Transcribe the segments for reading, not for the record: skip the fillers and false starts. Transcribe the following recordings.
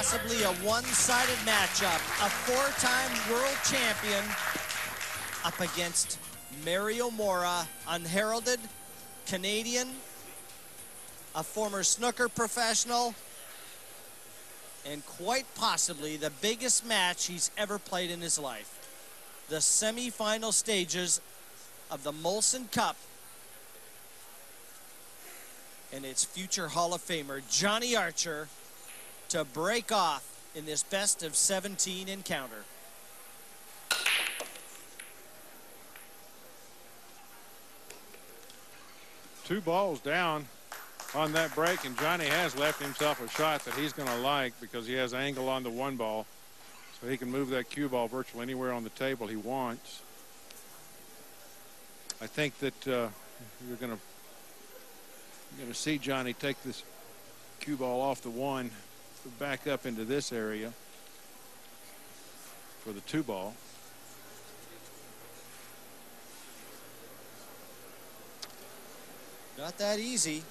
possibly a one-sided matchup. A four-time world champion up against Mario Morra, unheralded Canadian, a former snooker professional, and quite possibly the biggest match he's ever played in his life. The semi-final stages of the Molson Cup, and its future Hall of Famer Johnny Archer to break off in this best of 17 encounter. Two balls down on that break, and Johnny has left himself a shot that he's going to like because he has angle on the one ball, so he can move that cue ball virtually anywhere on the table he wants. I think that you're going to see Johnny take this cue ball off the one, back up into this area for the two ball. Not that easy.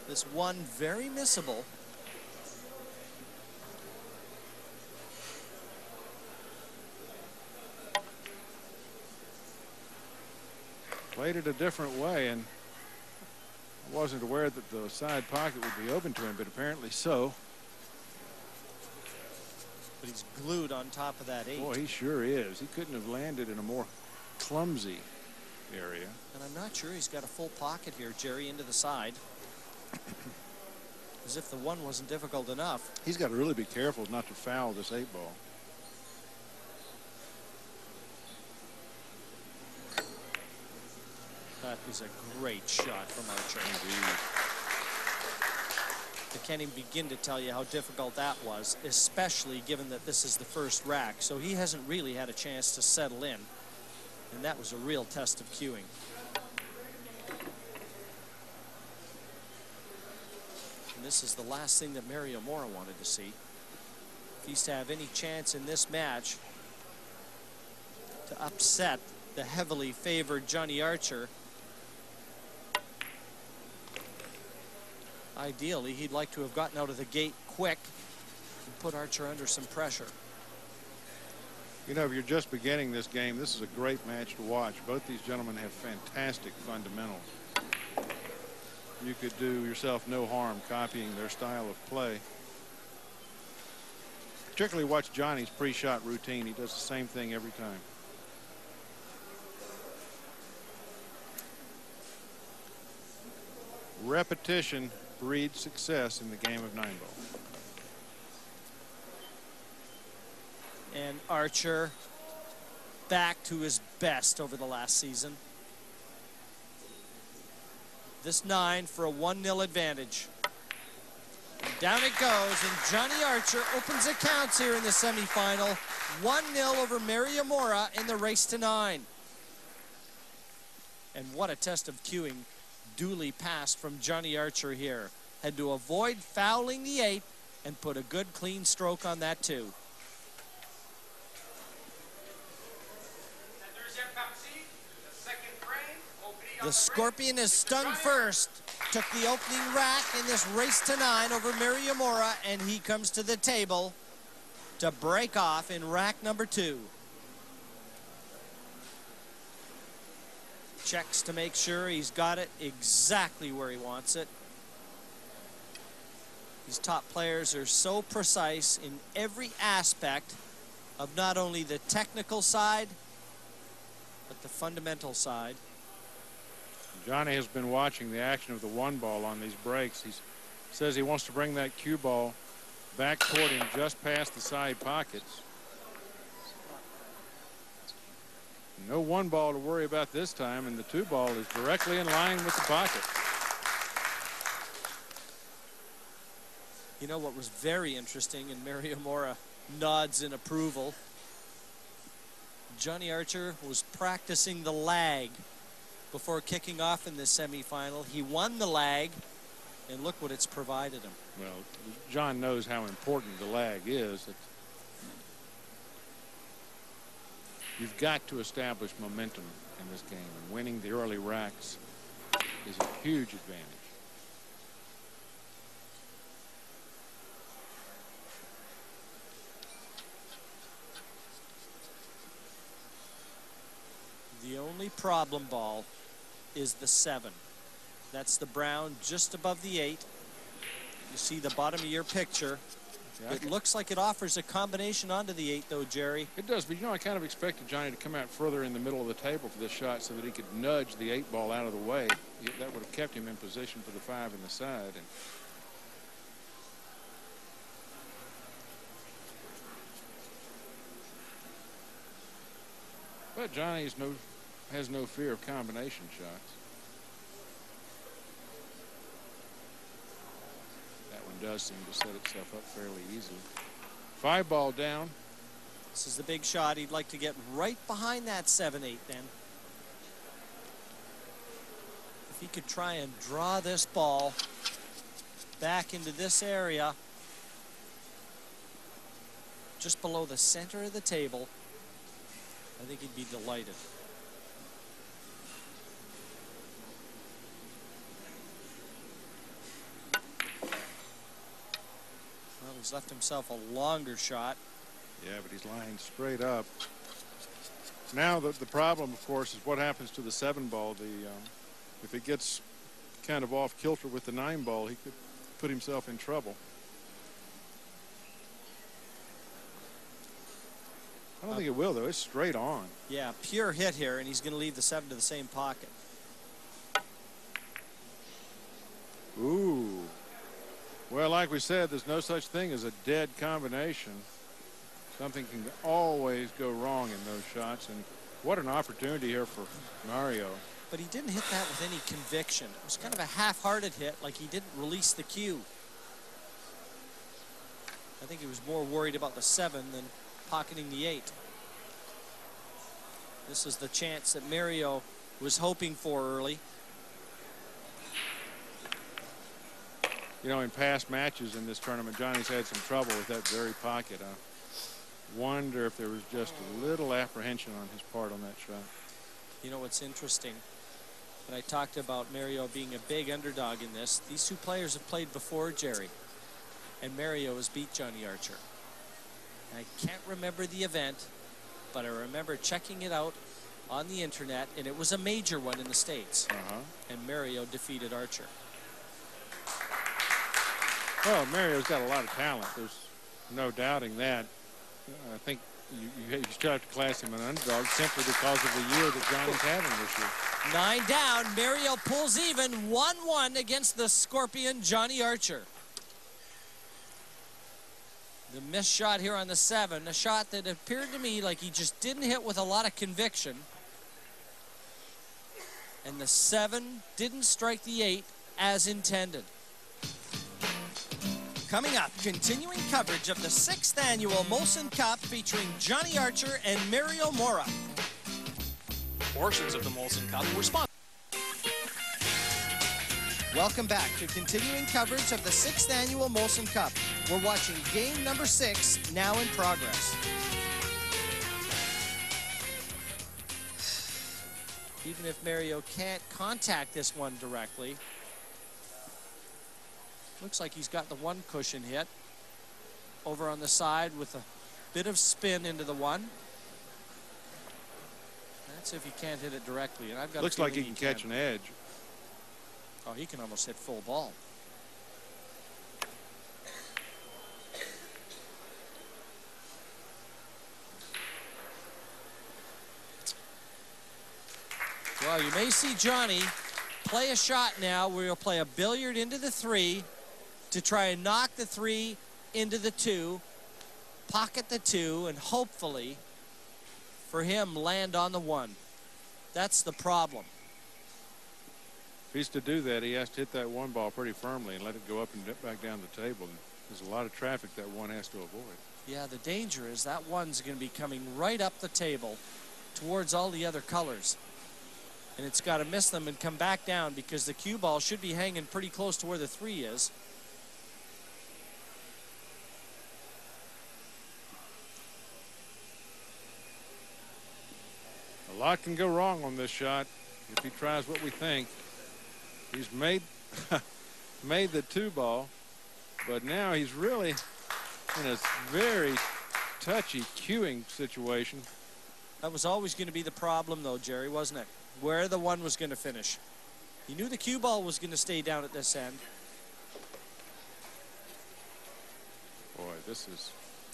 This one very missable. Played it a different way, and I wasn't aware that the side pocket would be open to him, but apparently so. But he's glued on top of that 8. Boy, he sure is. He couldn't have landed in a more clumsy area. And I'm not sure he's got a full pocket here, Jerry, into the side. As if the one wasn't difficult enough. He's got to really be careful not to foul this 8 ball. That is a great shot from Archer. Indeed. I can't even begin to tell you how difficult that was, especially given that this is the first rack. So he hasn't really had a chance to settle in. And that was a real test of cueing. And this is the last thing that Mario Morra wanted to see. If he's to have any chance in this match to upset the heavily favored Johnny Archer, ideally he'd like to have gotten out of the gate quick and put Archer under some pressure. You know, if you're just beginning this game, this is a great match to watch. Both these gentlemen have fantastic fundamentals. You could do yourself no harm copying their style of play. Particularly watch Johnny's pre-shot routine. He does the same thing every time. Repetition breeds success in the game of 9-ball. And Archer back to his best over the last season. This 9 for a 1-0 advantage. And down it goes, and Johnny Archer opens accounts here in the semifinal. 1-0 over Mario Morra in the race to 9. And what a test of cueing duly passed from Johnny Archer here. Had to avoid fouling the 8 and put a good clean stroke on that 2. The Scorpion is stung first. Took the opening rack in this race to 9 over Mario Morra, and he comes to the table to break off in rack number 2. Checks to make sure he's got it exactly where he wants it. These top players are so precise in every aspect of not only the technical side, but the fundamental side. Johnny has been watching the action of the 1 ball on these breaks. He says he wants to bring that cue ball back toward him just past the side pockets. No 1 ball to worry about this time, and the 2 ball is directly in line with the pocket. You know what was very interesting, and Mario Morra nods in approval. Johnny Archer was practicing the lag before kicking off in this semifinal. He won the lag, and look what it's provided him. Well, John knows how important the lag is. You've got to establish momentum in this game, and winning the early racks is a huge advantage. The only problem ball is the 7. That's the brown just above the 8. You see the bottom of your picture. Yeah, it looks like it offers a combination onto the 8, though, Jerry. It does, but you know, I kind of expected Johnny to come out further in the middle of the table for this shot so that he could nudge the 8 ball out of the way. That would have kept him in position for the 5 in the side. And but Johnny has no fear of combination shots. That one does seem to set itself up fairly easily. 5 ball down. This is the big shot. He'd like to get right behind that 7-8 then. If he could try and draw this ball back into this area, just below the center of the table, I think he'd be delighted. Well, he's left himself a longer shot. Yeah, but he's lying straight up. Now the problem, of course, is what happens to the 7 ball. If it gets kind of off kilter with the 9 ball, he could put himself in trouble. I don't think it will, though. It's straight on. Yeah, pure hit here, and he's going to leave the 7 to the same pocket. Ooh. Well, like we said, there's no such thing as a dead combination. Something can always go wrong in those shots, and what an opportunity here for Mario. But he didn't hit that with any conviction. It was kind of a half-hearted hit, like he didn't release the cue. I think he was more worried about the 7 than pocketing the 8. This is the chance that Mario was hoping for early. You know, in past matches in this tournament, Johnny's had some trouble with that very pocket. I wonder if there was just a little apprehension on his part on that shot. You know what's interesting? When I talked about Mario being a big underdog in this, these two players have played before, Jerry, and Mario has beat Johnny Archer. I can't remember the event, but I remember checking it out on the internet, and it was a major one in the States. And Mario defeated Archer. Well, Mario's got a lot of talent. There's no doubting that. I think you still have to class him an underdog simply because of the year that Johnny's having this year. 9 down. Mario pulls even 1-1 against the Scorpion, Johnny Archer. The missed shot here on the 7, a shot that appeared to me like he just didn't hit with a lot of conviction. And the 7 didn't strike the 8 as intended. Coming up, continuing coverage of the 6th annual Molson Cup featuring Johnny Archer and Mario Morra. Portions of the Molson Cup were sponsored. Welcome back to continuing coverage of the 6th annual Molson Cup. We're watching game number 6, now in progress. Even if Mario can't contact this one directly, looks like he's got the 1 cushion hit over on the side with a bit of spin into the 1. That's if he can't hit it directly, and I've got. Looks like he can catch an edge. Oh, he can almost hit full ball. Well, you may see Johnny play a shot now where he'll play a billiard into the 3 to try and knock the 3 into the 2, pocket the 2, and hopefully for him land on the 1. That's the problem. If he's to do that, he has to hit that 1 ball pretty firmly and let it go up and back down the table. And there's a lot of traffic that 1 has to avoid. Yeah, the danger is that 1's going to be coming right up the table towards all the other colors. And it's got to miss them and come back down because the cue ball should be hanging pretty close to where the 3 is. A lot can go wrong on this shot if he tries what we think. He's made the 2 ball, but now he's really in a very touchy cueing situation. That was always going to be the problem, though, Jerry, wasn't it? Where the one was going to finish. He knew the cue ball was going to stay down at this end. Boy, this is...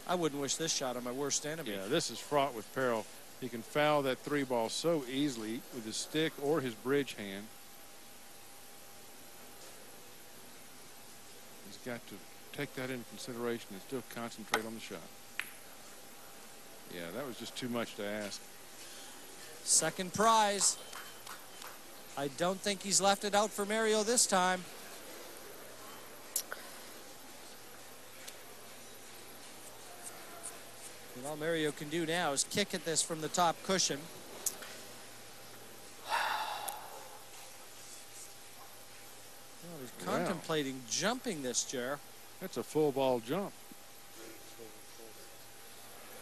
I wouldn't wish this shot on my worst enemy. Yeah, this is fraught with peril. He can foul that 3-ball so easily with his stick or his bridge hand. He's got to take that into consideration and still concentrate on the shot. Yeah, that was just too much to ask. Second prize. I don't think he's left it out for Mario this time. And all Mario can do now is kick at this from the top cushion. Well, he's contemplating jumping this, Jer. That's a full ball jump.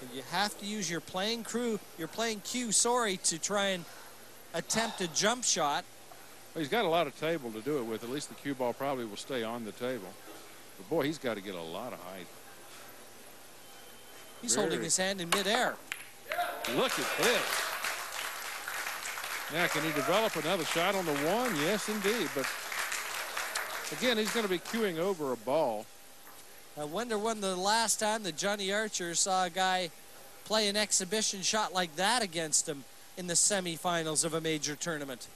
And you have to use your playing cue, to try and attempt a jump shot. Well, he's got a lot of table to do it with. At least the cue ball probably will stay on the table. But boy, he's got to get a lot of height. He's holding his hand in midair. Look at this. Now, can he develop another shot on the one? Yes, indeed. But again, he's going to be cueing over a ball. I wonder when the last time that Johnny Archer saw a guy play an exhibition shot like that against him in the semifinals of a major tournament.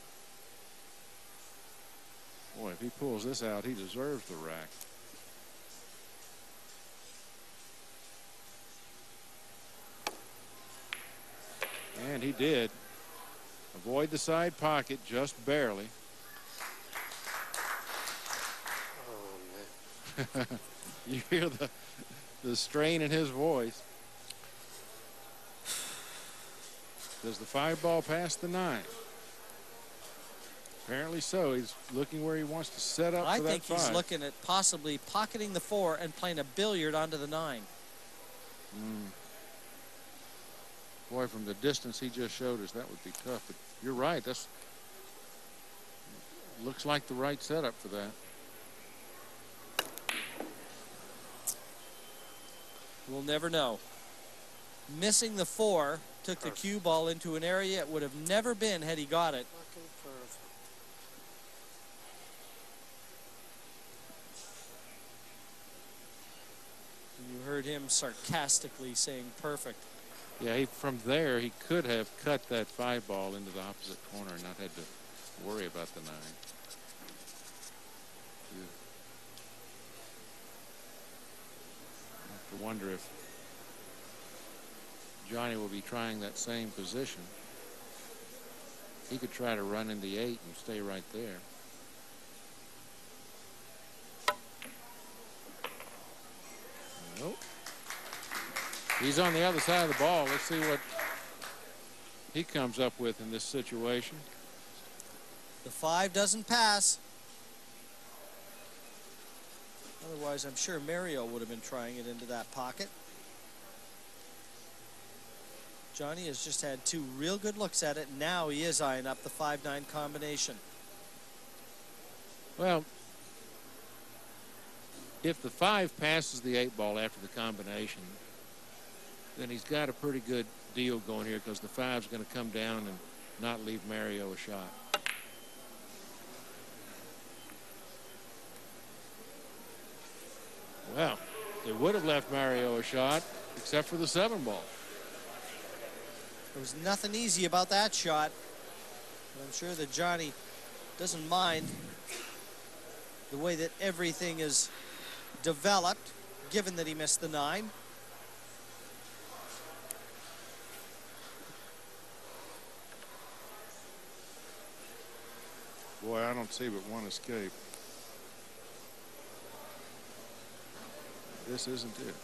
Boy, if he pulls this out, he deserves the rack. And he did. Avoid the side pocket just barely. Oh, man. You hear the strain in his voice. Does the 5-ball pass the 9? Apparently so. He's looking where he wants to set up for that 5. I think he's looking at possibly pocketing the 4 and playing a billiard onto the 9. Boy, from the distance he just showed us, that would be tough. But you're right. That's looks like the right setup for that. We'll never know. Missing the 4 took the cue ball into an area it would have never been had he got it. You heard him sarcastically saying perfect. Yeah, from there he could have cut that 5-ball into the opposite corner and not had to worry about the 9. You have to wonder if Johnny will be trying that same position. He could try to run in the 8 and stay right there. Nope. He's on the other side of the ball. Let's see what he comes up with in this situation. The 5 doesn't pass. Otherwise, I'm sure Mario would have been trying it into that pocket. Johnny has just had 2 real good looks at it. Now he is eyeing up the 5-9 combination. Well, if the 5 passes the 8-ball after the combination, then he's got a pretty good deal going here because the 5's going to come down and not leave Mario a shot. Well, it would have left Mario a shot except for the 7-ball. There was nothing easy about that shot. But I'm sure that Johnny doesn't mind the way that everything is developed, given that he missed the 9. Boy, I don't see but one escape. This isn't it.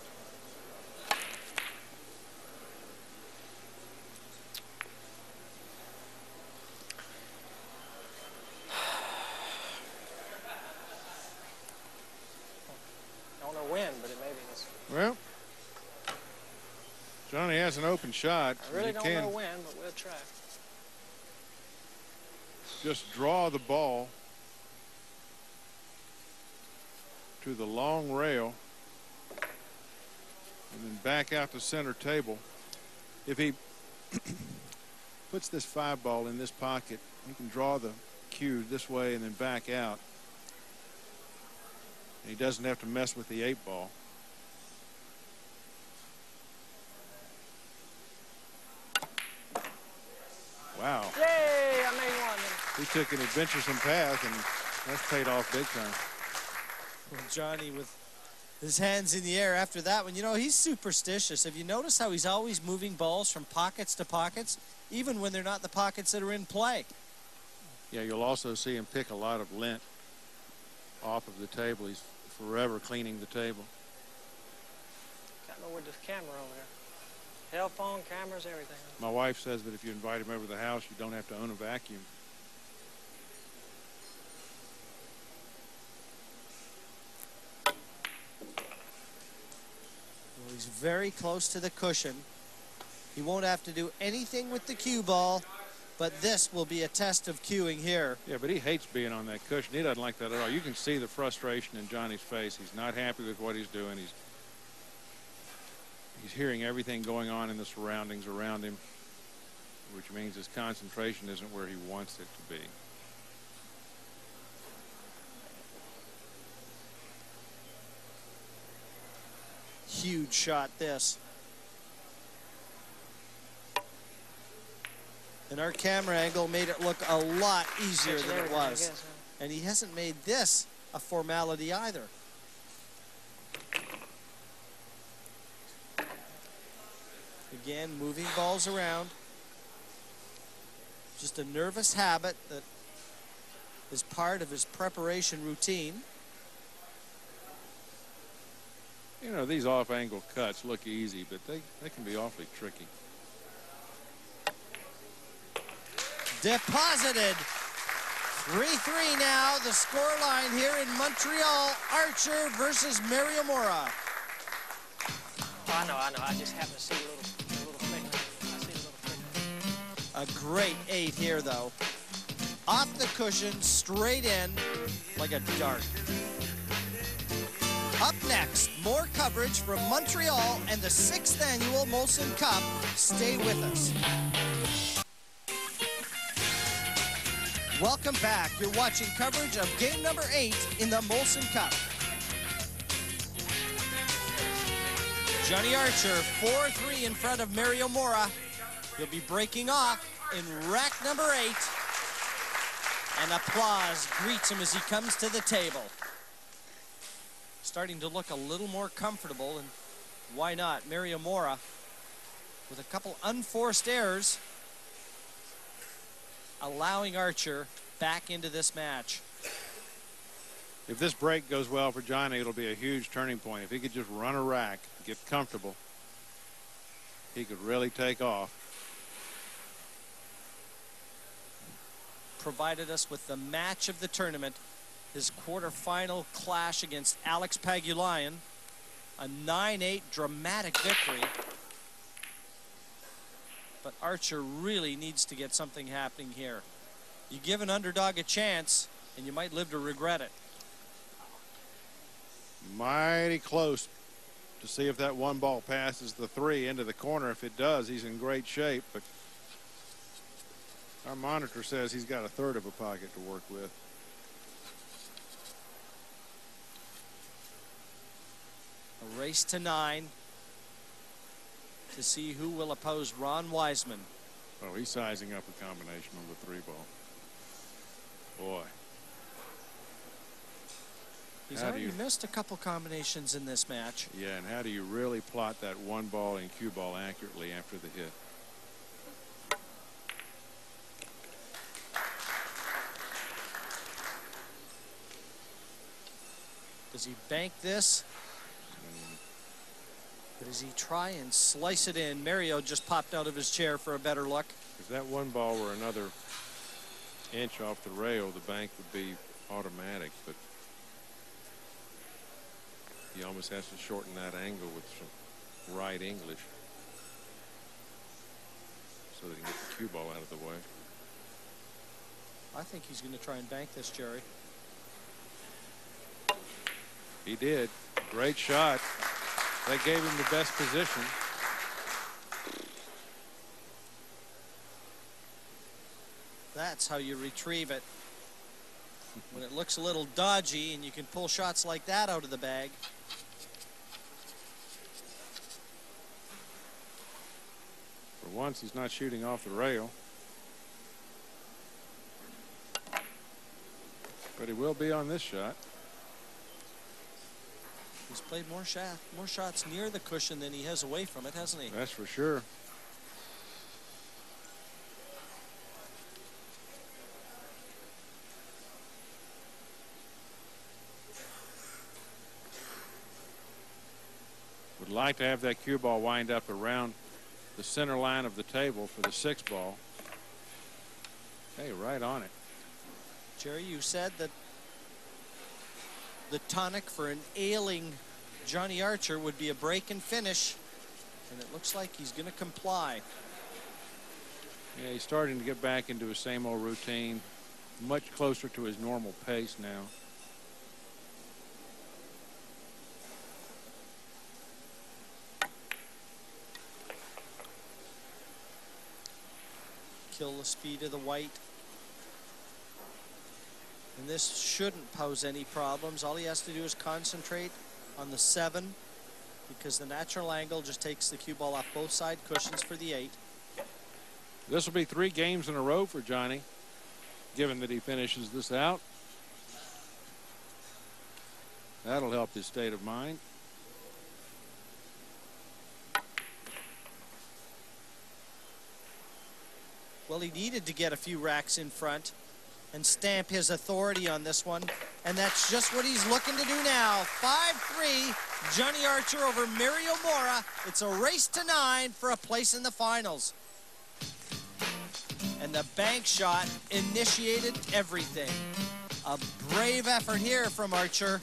I don't know when, but it may be this. Well, Johnny has an open shot. I really don't know when, but we'll try. Just draw the ball to the long rail and then back out to center table. If he puts this 5-ball in this pocket, he can draw the cue this way and then back out. And he doesn't have to mess with the 8-ball. Wow. Yay, I made one. He took an adventuresome path, and that's paid off big time. Well, Johnny with his hands in the air after that one. You know, he's superstitious. Have you noticed how he's always moving balls from pockets to pockets, even when they're not the pockets that are in play? Yeah, you'll also see him pick a lot of lint off of the table. He's forever cleaning the table. Got me with this camera over there. Cell phone, cameras, everything. My wife says that if you invite him over to the house, you don't have to own a vacuum. Well, he's very close to the cushion. He won't have to do anything with the cue ball, but this will be a test of cueing here. Yeah, but he hates being on that cushion. He doesn't like that at all. You can see the frustration in Johnny's face. He's not happy with what he's doing. He's hearing everything going on in the surroundings around him, which means his concentration isn't where he wants it to be. Huge shot, this. And our camera angle made it look a lot easier than it was. And he hasn't made this a formality either. Again, moving balls around. Just a nervous habit that is part of his preparation routine. You know, these off-angle cuts look easy, but they can be awfully tricky. Deposited. 3-3 now, the score line here in Montreal. Archer versus Mario Morra. Oh, I know. I just happen to see a little flicker. I see a little flicker. A great 8 here, though. Off the cushion, straight in, like a dart. Up next, more coverage from Montreal and the 6th annual Molson Cup. Stay with us. Welcome back. You're watching coverage of game number 8 in the Molson Cup. Johnny Archer, 4-3 in front of Mario Morra. He'll be breaking off in rack number 8. And applause greets him as he comes to the table. Starting to look a little more comfortable, and why not? Mario Morra with a couple unforced errors, allowing Archer back into this match. If this break goes well for Johnny, it'll be a huge turning point. If he could just run a rack, get comfortable, he could really take off. Provided us with the match of the tournament, his quarterfinal clash against Alex Pagulayan, a 9-8 dramatic victory. But Archer really needs to get something happening here. You give an underdog a chance, and you might live to regret it. Mighty close to see if that 1 ball passes the 3 into the corner. If it does, he's in great shape, but our monitor says he's got a 1/3 of a pocket to work with. A race to 9 to see who will oppose Ron Wiseman. Oh, he's sizing up a combination on the 3 ball. Boy. He's already missed a couple combinations in this match. Yeah, and how do you really plot that 1 ball and cue ball accurately after the hit? Does he bank this? Or does he try and slice it in? Mario just popped out of his chair for a better look. If that 1 ball were another inch off the rail, the bank would be automatic, but he almost has to shorten that angle with some right English so that he can get the cue ball out of the way. I think he's going to try and bank this, Jerry. He did. Great shot. That gave him the best position. That's how you retrieve it. When it looks a little dodgy and you can pull shots like that out of the bag. For once, he's not shooting off the rail. But he will be on this shot. He's played more shots near the cushion than he has away from it, hasn't he? That's for sure. Would like to have that cue ball wind up around the center line of the table for the 6 ball. Hey, right on it. Jerry, you said that the tonic for an ailing Johnny Archer would be a break and finish, and it looks like he's going to comply. Yeah, he's starting to get back into his same old routine, much closer to his normal pace now. Kill the speed of the white. And this shouldn't pose any problems. All he has to do is concentrate on the 7, because the natural angle just takes the cue ball off both side cushions for the 8. This will be 3 games in a row for Johnny, given that he finishes this out. That'll help his state of mind. Well, he needed to get a few racks in front and stamp his authority on this one, and that's just what he's looking to do now. 5-3, Johnny Archer over Mario Morra. It's a race to 9 for a place in the finals. And the bank shot initiated everything. A brave effort here from Archer,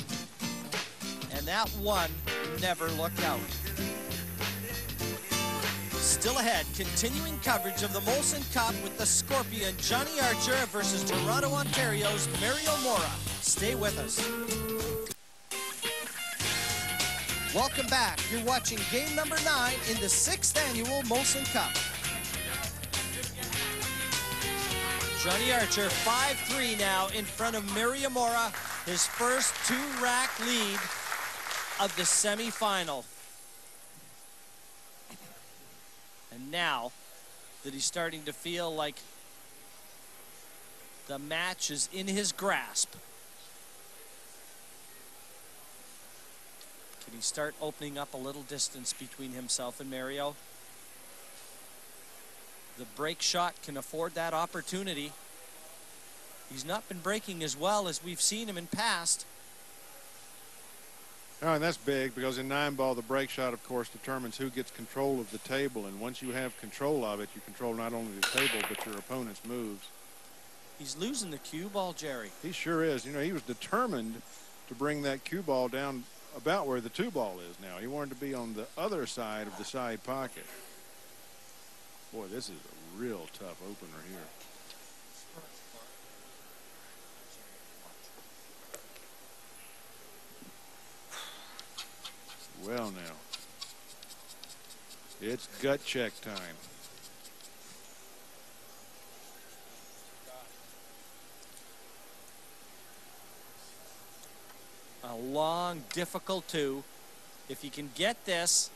and that one never looked out. Still ahead, continuing coverage of the Molson Cup with the Scorpion Johnny Archer versus Toronto, Ontario's Mario Morra. Stay with us. Welcome back. You're watching game number 9 in the 6th annual Molson Cup. Johnny Archer 5-3 now in front of Mario Morra, his first 2-rack lead of the semifinal. And now that he's starting to feel like the match is in his grasp, can he start opening up a little distance between himself and Mario? The break shot can afford that opportunity. He's not been breaking as well as we've seen him in past. Oh, and that's big, because in 9-ball, the break shot, of course, determines who gets control of the table. And once you have control of it, you control not only the table, but your opponent's moves. He's losing the cue ball, Jerry. He sure is. You know, he was determined to bring that cue ball down about where the 2-ball is now. He wanted to be on the other side of the side pocket. Boy, this is a real tough opener here. Well, now, it's gut check time. A long, difficult 2. If he can get this,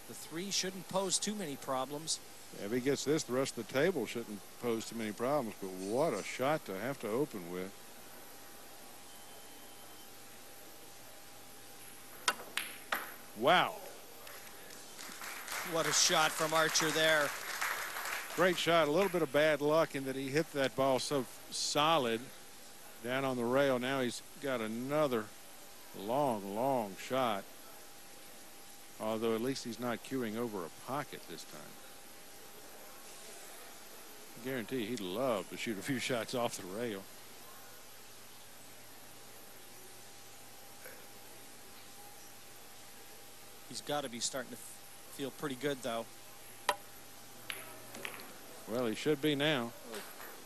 the 3 shouldn't pose too many problems. If he gets this, the rest of the table shouldn't pose too many problems. But what a shot to have to open with. Wow. What a shot from Archer there. Great shot. A little bit of bad luck in that he hit that ball so solid down on the rail. Now he's got another long shot. Although at least he's not queuing over a pocket this time. I guarantee he'd love to shoot a few shots off the rail. He's got to be starting to feel pretty good, though. Well, he should be now.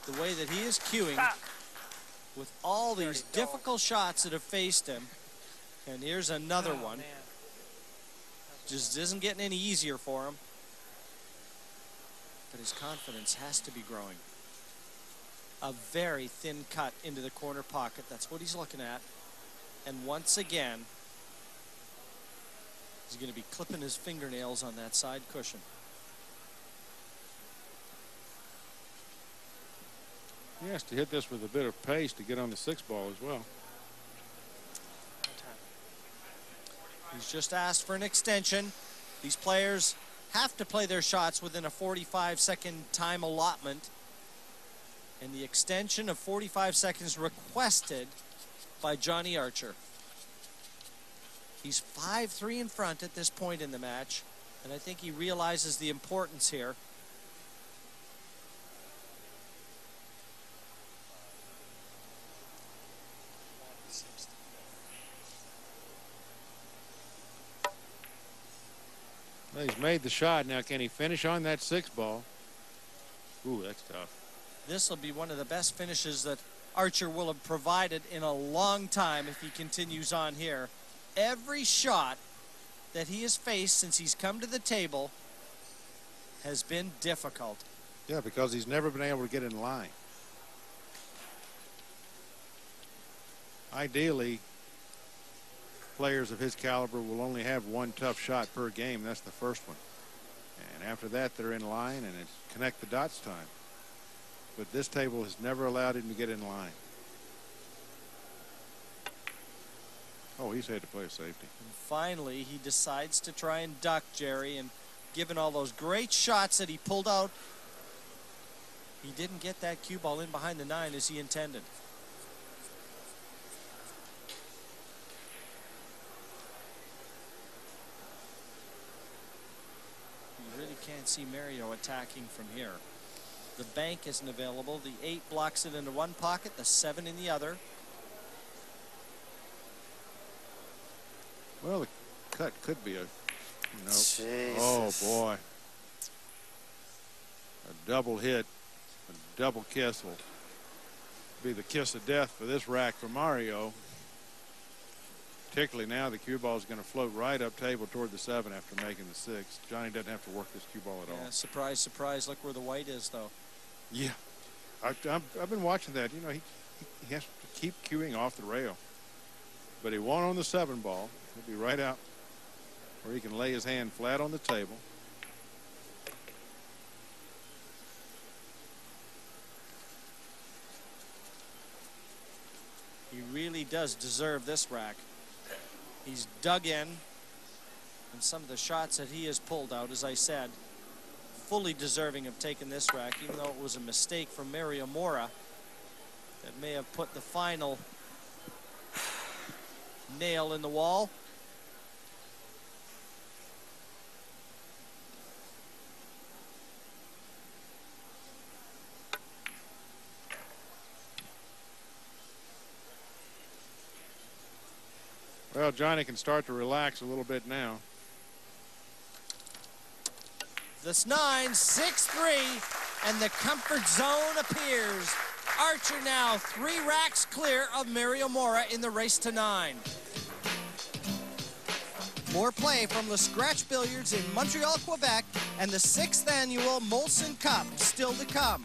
The way that he is queuing with all these difficult shots that have faced him. And here's another one. Man. Just isn't getting any easier for him. but his confidence has to be growing. A very thin cut into the corner pocket. That's what he's looking at. And once again, he's going to be clipping his fingernails on that side cushion. He has to hit this with a bit of pace to get on the 6 ball as well. He's just asked for an extension. These players have to play their shots within a 45-second time allotment. And the extension of 45 seconds requested by Johnny Archer. He's 5-3 in front at this point in the match, and I think he realizes the importance here. Well, he's made the shot. Now, can he finish on that 6 ball? Ooh, that's tough. This will be one of the best finishes that Archer will have provided in a long time if he continues on here. Every shot that he has faced since he's come to the table has been difficult. Yeah, because he's never been able to get in line. Ideally, players of his caliber will only have one tough shot per game. That's the first one. And after that, they're in line, and it's connect the dots time. But this table has never allowed him to get in line. Oh, he's had to play a safety. And finally, he decides to try and duck Jerry, and given all those great shots that he pulled out, he didn't get that cue ball in behind the 9 as he intended. You really can't see Mario attacking from here. The bank isn't available. The 8 blocks it into one pocket, the 7 in the other. Well, the cut could be a, Jesus. Oh boy. A double hit, a double kiss will be the kiss of death for this rack for Mario. Particularly now the cue ball is going to float right up table toward the 7 after making the 6. Johnny doesn't have to work this cue ball at all. Surprise, surprise. Look where the white is, though. Yeah. I've been watching that. You know, he has to keep cueing off the rail. But he won on the 7 ball. He'll be right out where he can lay his hand flat on the table. He really does deserve this rack. He's dug in, and some of the shots that he has pulled out, as I said, fully deserving of taking this rack, even though it was a mistake from Mario Morra that may have put the final nail in the wall. Well, Johnny can start to relax a little bit now. This 9, 6-3, and the comfort zone appears. Archer now 3 racks clear of Mario Morra in the race to 9. More play from the Scratch Billiards in Montreal, Quebec, and the 6th annual Molson Cup still to come.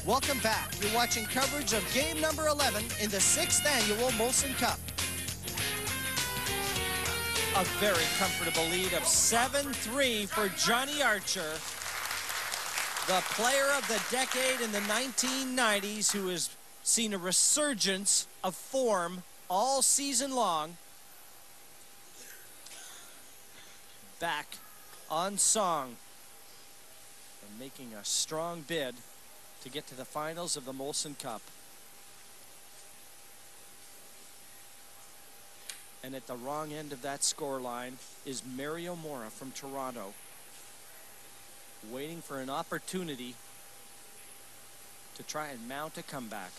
Welcome back. You're watching coverage of game number 11 in the 6th annual Molson Cup. A very comfortable lead of 7-3 for Johnny Archer, the player of the decade in the 1990s who has seen a resurgence of form all season long. Back on song and making a strong bid to get to the finals of the Molson Cup. And at the wrong end of that score line is Mario Morra from Toronto, waiting for an opportunity to try and mount a comeback.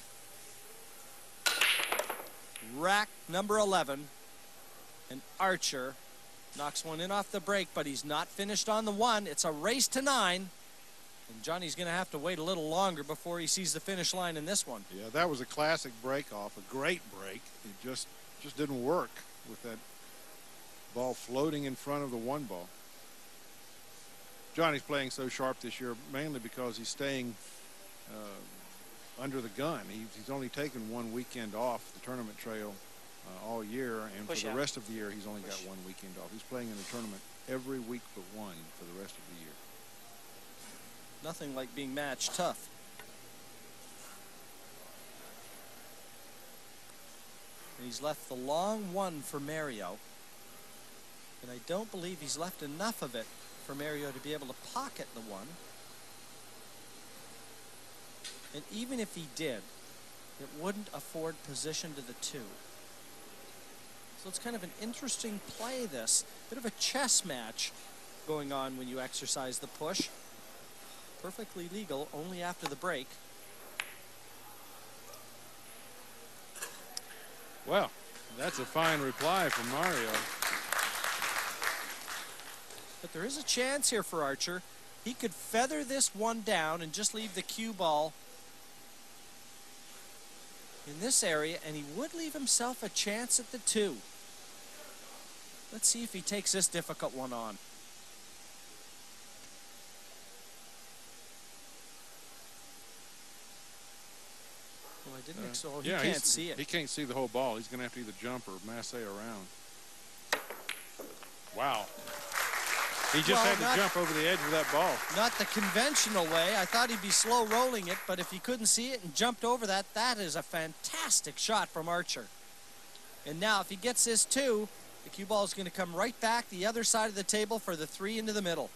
Rack number 11, and Archer knocks one in off the break, but he's not finished on the 1. It's a race to 9, and Johnny's going to have to wait a little longer before he sees the finish line in this one. Yeah, that was a classic break off, a great break. It just didn't work with that ball floating in front of the 1 ball. Johnny's playing so sharp this year mainly because he's staying under the gun. He's only taken one weekend off the tournament trail all year, and for the rest of the year he's only got one weekend off. He's playing in the tournament every week but one for the rest of the year. Nothing like being match tough. And he's left the long one for Mario, and I don't believe he's left enough of it for Mario to be able to pocket the one. And even if he did, it wouldn't afford position to the 2. So it's kind of an interesting play, this. Bit of a chess match going on when you exercise the push. Perfectly legal only after the break. Well, that's a fine reply from Mario. But there is a chance here for Archer. He could feather this one down and just leave the cue ball in this area, and he would leave himself a chance at the 2. Let's see if he takes this difficult one on. Well, I didn't expect. He can't see it. He can't see the whole ball. He's going to have to either jump or masse around. Wow. He just had to jump over the edge of that ball. Not the conventional way. I thought he'd be slow rolling it, but if he couldn't see it and jumped over that, that is a fantastic shot from Archer. And now if he gets this 2, the cue ball is going to come right back the other side of the table for the 3 into the middle.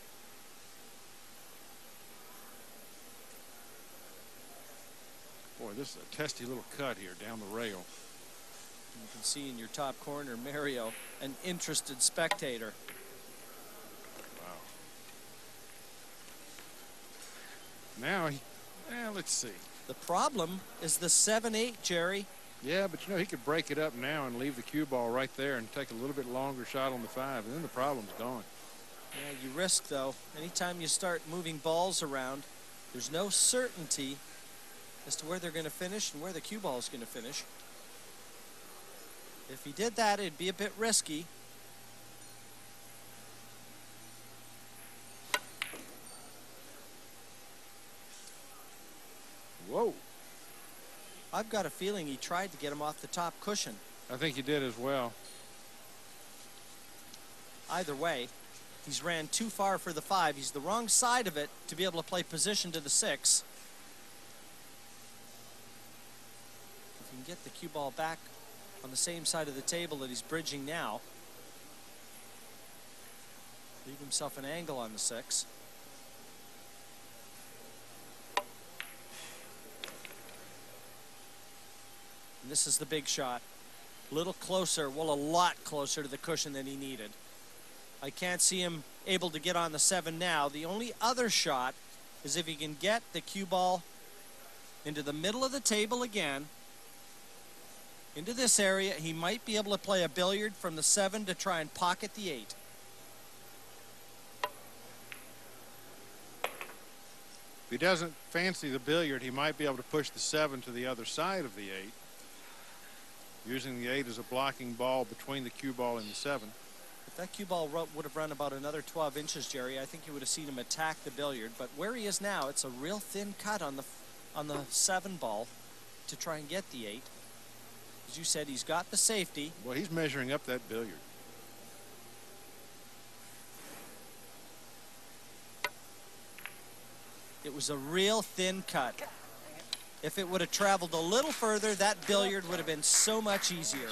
Boy, this is a testy little cut here down the rail. You can see in your top corner, Mario, an interested spectator. Now, let's see. The problem is the 7-8, Jerry. Yeah, but you know, he could break it up now and leave the cue ball right there and take a little bit longer shot on the 5, and then the problem's gone. Yeah, you risk, though. Anytime you start moving balls around, there's no certainty as to where they're going to finish and where the cue ball is going to finish. If he did that, it'd be a bit risky. Whoa. I've got a feeling he tried to get him off the top cushion. I think he did as well. Either way, he's ran too far for the 5. He's the wrong side of it to be able to play position to the 6. If he can get the cue ball back on the same side of the table that he's bridging now, leave himself an angle on the 6. And this is the big shot. A little closer, well, a lot closer to the cushion than he needed. I can't see him able to get on the 7 now. The only other shot is if he can get the cue ball into the middle of the table again, into this area. He might be able to play a billiard from the 7 to try and pocket the 8. If he doesn't fancy the billiard, he might be able to push the 7 to the other side of the 8, using the 8 as a blocking ball between the cue ball and the 7. If that cue ball would have run about another 12 inches, Jerry, I think you would have seen him attack the billiard. But where he is now, it's a real thin cut on the 7 ball to try and get the 8. As you said, he's got the safety. Well, he's measuring up that billiard. It was a real thin cut. If it would have traveled a little further, that billiard would have been so much easier.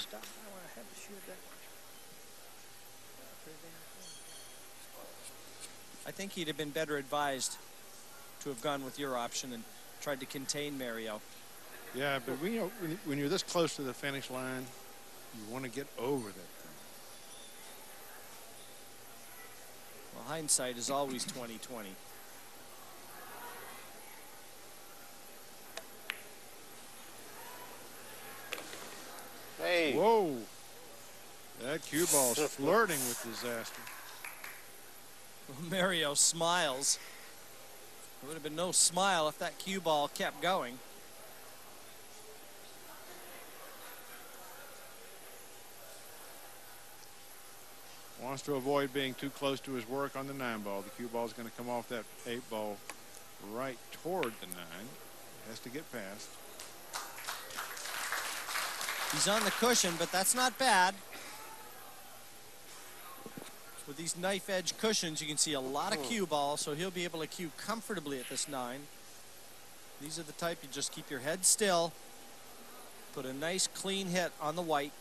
I think he'd have been better advised to have gone with your option and tried to contain Mario. Yeah, but when you're this close to the finish line, you want to get over that thing. Well, hindsight is always 20/20. Hey. Whoa. That cue ball's flirting with disaster. Mario smiles. There would have been no smile if that cue ball kept going. Wants to avoid being too close to his work on the 9-ball. The cue ball is going to come off that 8-ball right toward the 9. Has to get past. He's on the cushion, but that's not bad. With these knife edge cushions, you can see a lot of cue ball, so he'll be able to cue comfortably at this 9. These are the type you just keep your head still, put a nice clean hit on the white,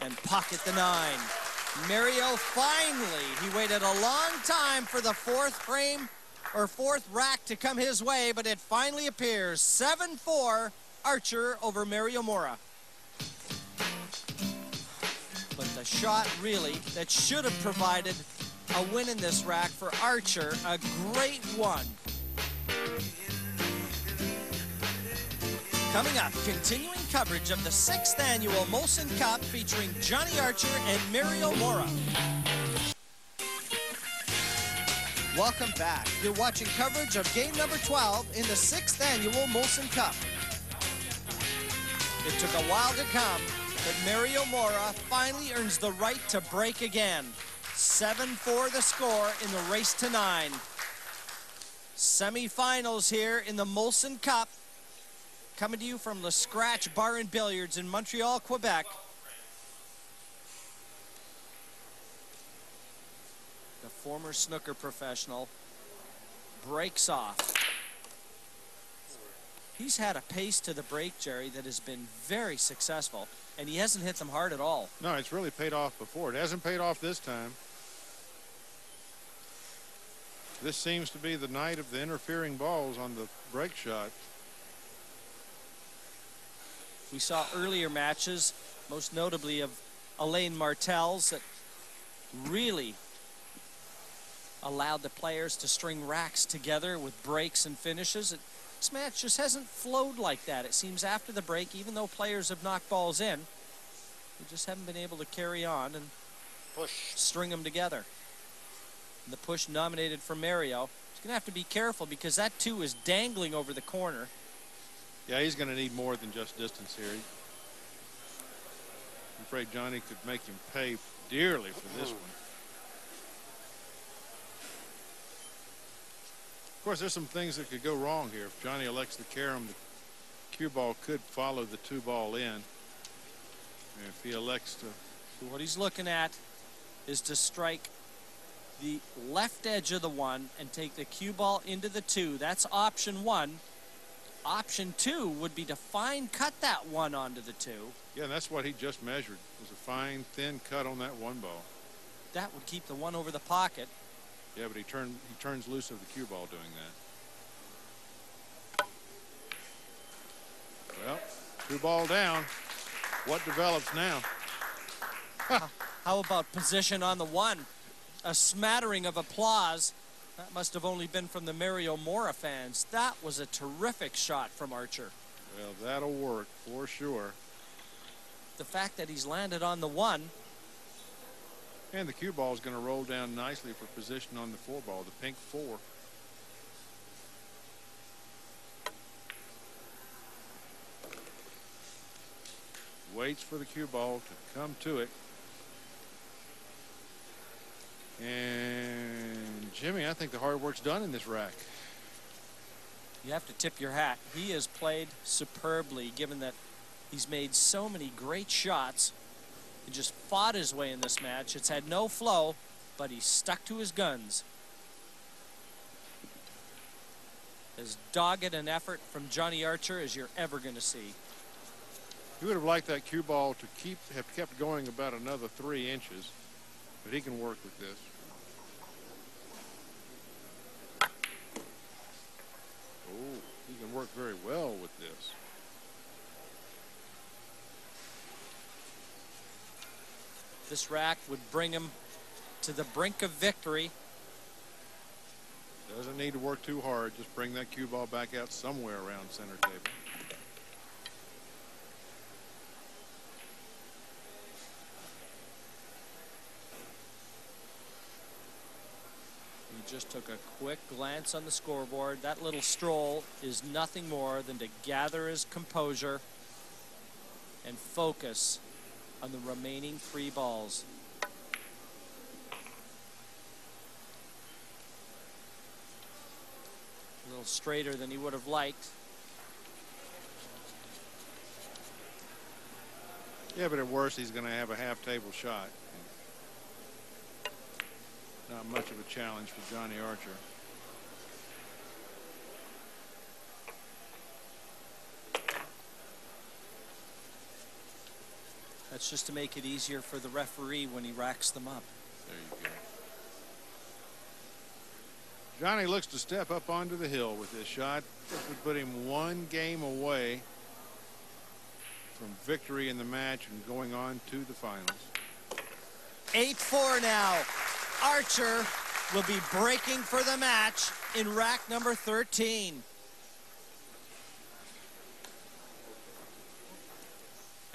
and pocket the 9. Mario finally, he waited a long time for the fourth frame or fourth rack to come his way, but it finally appears. 7-4 Archer over Mario Morra. But the shot really that should have provided a win in this rack for Archer, a great one. Coming up, continuing coverage of the 6th annual Molson Cup featuring Johnny Archer and Mario Morra. Welcome back. You're watching coverage of game number 12 in the 6th annual Molson Cup. It took a while to come, but Mario Morra finally earns the right to break again. 7-4 the score in the race to 9. Semi-finals here in the Molson Cup. Coming to you from the Scratch Bar and Billiards in Montreal, Quebec. The former snooker professional breaks off. He's had a pace to the break, Jerry, that has been very successful, and he hasn't hit them hard at all. No, it's really paid off before. It hasn't paid off this time. This seems to be the night of the interfering balls on the break shot. We saw earlier matches, most notably of Elaine Martel's, that really allowed the players to string racks together with breaks and finishes. This match just hasn't flowed like that. It seems after the break, even though players have knocked balls in, they just haven't been able to carry on and string them together. And the push nominated for Mario. He's going to have to be careful because that 2 is dangling over the corner. Yeah, he's going to need more than just distance here. I'm afraid Johnny could make him pay dearly for this one. Of course, there's some things that could go wrong here. If Johnny elects to carom, the cue ball could follow the 2-ball in. And if he elects to... So what he's looking at is to strike the left edge of the 1 and take the cue ball into the 2. That's option 1. Option 2 would be to fine cut that 1 onto the 2. Yeah, that's what he just measured. Was a fine, thin cut on that 1 ball. That would keep the 1 over the pocket. Yeah, but he turns loose of the cue ball doing that. Well, 2-ball down. What develops now? How about position on the 1? A smattering of applause. That must have only been from the Mario Morra fans. That was a terrific shot from Archer. Well, that'll work for sure. The fact that he's landed on the 1. And the cue ball is going to roll down nicely for position on the 4-ball, the pink 4. Waits for the cue ball to come to it. And Jimmy, I think the hard work's done in this rack. You have to tip your hat. He has played superbly, given that he's made so many great shots. He just fought his way in this match. It's had no flow, but he stuck to his guns. As dogged an effort from Johnny Archer as you're ever going to see. He would have liked that cue ball to have kept going about another 3 inches, but he can work with this. Oh, he can work very well with this. This rack would bring him to the brink of victory. Doesn't need to work too hard. Just bring that cue ball back out somewhere around center table. He just took a quick glance on the scoreboard. That little stroll is nothing more than to gather his composure and focus on the remaining 3 balls. A little straighter than he would have liked. Yeah, but at worst, he's going to have a half-table shot. Not much of a challenge for Johnny Archer. That's just to make it easier for the referee when he racks them up. There you go. Johnny looks to step up onto the hill with this shot. This would put him 1 game away from victory in the match and going on to the finals. 8-4 now. Archer will be breaking for the match in rack number 13.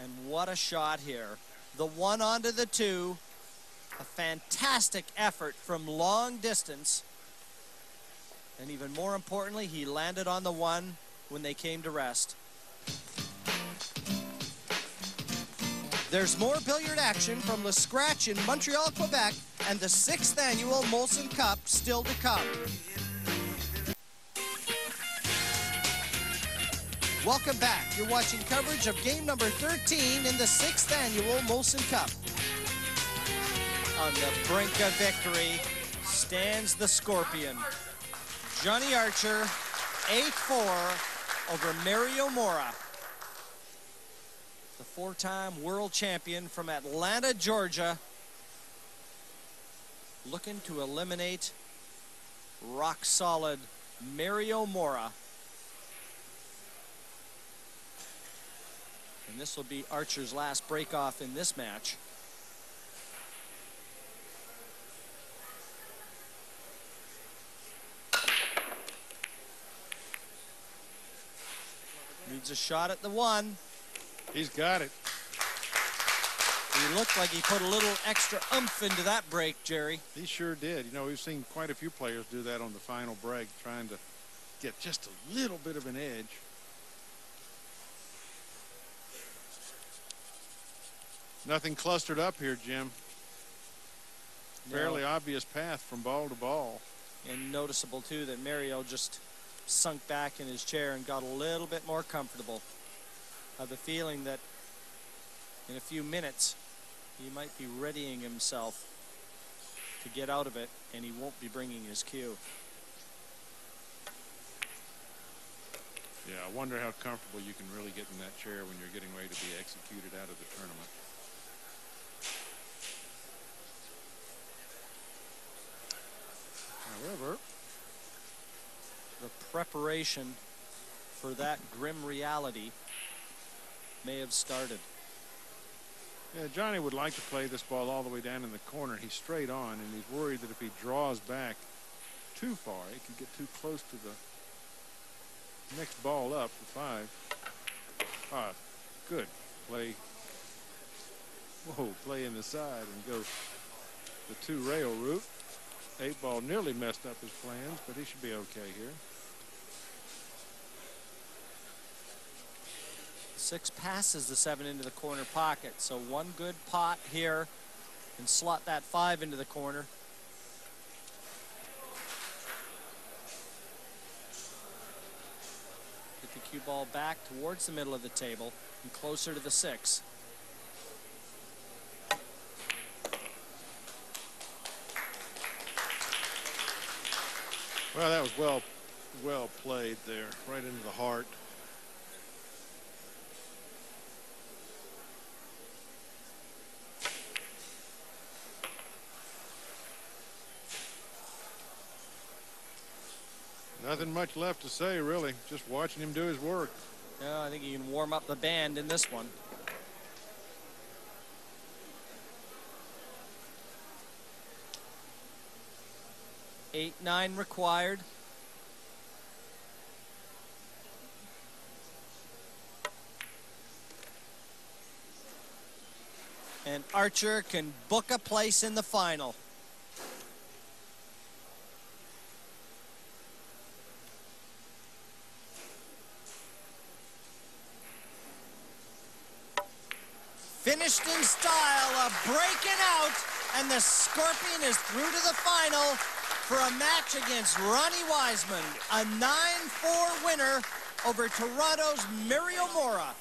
And what a shot here. The 1 onto the 2. A fantastic effort from long distance. And even more importantly, he landed on the 1 when they came to rest. There's more billiard action from Le Scratch in Montreal, Quebec, and the 6th annual Molson Cup still to come. Welcome back. You're watching coverage of game number 13 in the 6th annual Molson Cup. On the brink of victory stands the Scorpion. Johnny Archer, 8-4 over Mario Morra. The 4-time world champion from Atlanta, Georgia, looking to eliminate rock-solid Mario Morra. And this will be Archer's last break-off in this match. Needs a shot at the 1. He's got it. He looked like he put a little extra oomph into that break, Jerry. He sure did. You know, we've seen quite a few players do that on the final break, trying to get just a little bit of an edge. Nothing clustered up here, Jim. Fairly obvious path from ball to ball. And noticeable, too, that Mario just sunk back in his chair and got a little bit more comfortable. I have the feeling that in a few minutes he might be readying himself to get out of it, and he won't be bringing his cue. Yeah, I wonder how comfortable you can really get in that chair when you're getting ready to be executed out of the tournament. However, the preparation for that grim reality may have started. Yeah, Johnny would like to play this ball all the way down in the corner. He's straight on, and he's worried that if he draws back too far, he could get too close to the next ball up, the 5. Good play. Whoa, play in the side and go the 2-rail route. 8-ball nearly messed up his plans, but he should be okay here. 6 passes the 7 into the corner pocket, so 1 good pot here and slot that 5 into the corner. Get the cue ball back towards the middle of the table and closer to the 6. Well, that was well played there, right into the heart. Nothing much left to say, really. Just watching him do his work. Yeah, I think he can warm up the band in this one. Eight, 9 required. And Archer can book a place in the final. finished in style, a breaking out, and the Scorpion is through to the final for a match against Ronnie Wiseman, a 9-4 winner over Toronto's Morra.